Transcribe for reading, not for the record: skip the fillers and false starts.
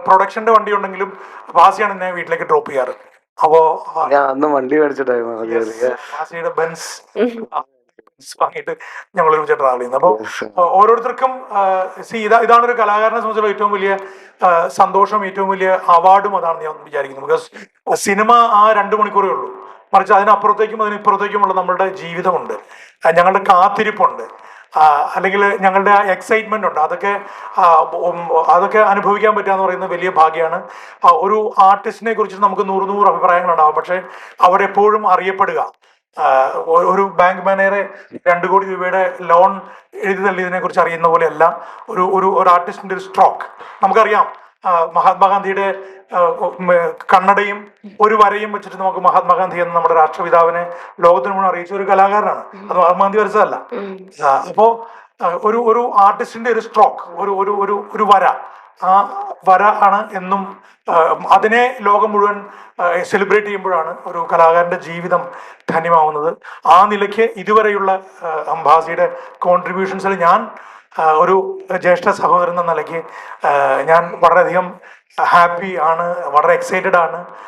പ്രൊഡക്ഷന്റെ വണ്ടി ഉണ്ടെങ്കിലും ഭാസിയാണ് എന്നെ വീട്ടിലേക്ക് ഡ്രോപ്പ് ചെയ്യാറ്. അപ്പോ വണ്ടി ഭാസിയുടെ ബെൻസ് വാങ്ങിയിട്ട് ഞങ്ങൾ ഒരുമിച്ച് ട്രാവൽ ചെയ്യുന്നത്. അപ്പോൾ ഓരോരുത്തർക്കും ഇതാണ് ഒരു കലാകാരനെ സംബന്ധിച്ചുള്ള ഏറ്റവും വലിയ സന്തോഷം, ഏറ്റവും വലിയ അവാർഡും അതാണെന്ന് ഞാൻ വിചാരിക്കുന്നു. ബിക്കോസ് സിനിമ ആ 2 മണിക്കൂറേ ഉള്ളൂ, മറിച്ച് അതിനപ്പുറത്തേക്കും അതിനിപ്പുറത്തേക്കുമുള്ള നമ്മളുടെ ജീവിതമുണ്ട്, ഞങ്ങളുടെ കാത്തിരിപ്പുണ്ട്, അല്ലെങ്കിൽ ഞങ്ങളുടെ ആ എക്സൈറ്റ്മെന്റ് ഉണ്ട്. അതൊക്കെ അനുഭവിക്കാൻ പറ്റുക എന്ന് പറയുന്നത് വലിയ ഭാഗ്യമാണ്. ഒരു ആർട്ടിസ്റ്റിനെ കുറിച്ച് നമുക്ക് 100 അഭിപ്രായങ്ങളുണ്ടാവും, പക്ഷെ അവരെപ്പോഴും അറിയപ്പെടുക, ഒരു ബാങ്ക് മാനേജറെ 2 കോടി രൂപയുടെ ലോൺ എഴുതി തള്ളിയതിനെ കുറിച്ച് അറിയുന്ന പോലെയല്ല ഒരു ആർട്ടിസ്റ്റിന്റെ ഒരു സ്ട്രോക്ക്. നമുക്കറിയാം, മഹാത്മാഗാന്ധിയുടെ കണ്ണടയും ഒരു വരയും വെച്ചിട്ട് നമുക്ക് മഹാത്മാഗാന്ധി എന്ന നമ്മുടെ രാഷ്ട്രപിതാവിനെ ലോകത്തിന് മുഴുവൻ അറിയിച്ച ഒരു കലാകാരനാണ്. അത് മഹാത്മാഗാന്ധി വരച്ചതല്ല. അപ്പോ ഒരു ആർട്ടിസ്റ്റിന്റെ ഒരു സ്ട്രോക്ക്, ഒരു വര, ആ വര ആണ് എന്നും അതിനെ ലോകം മുഴുവൻ സെലിബ്രേറ്റ് ചെയ്യുമ്പോഴാണ് ഒരു കലാകാരന്റെ ജീവിതം ധന്യമാവുന്നത്. ആ നിലയ്ക്ക് ഇതുവരെയുള്ള ഭാസിയുടെ കോൺട്രിബ്യൂഷൻസിൽ ഞാൻ ഒരു ജ്യേഷ്ഠ സഹോദരൻ എന്ന നിലയ്ക്ക് ഞാൻ വളരെയധികം ഹാപ്പി ആണ്, വളരെ എക്സൈറ്റഡ് ആണ്.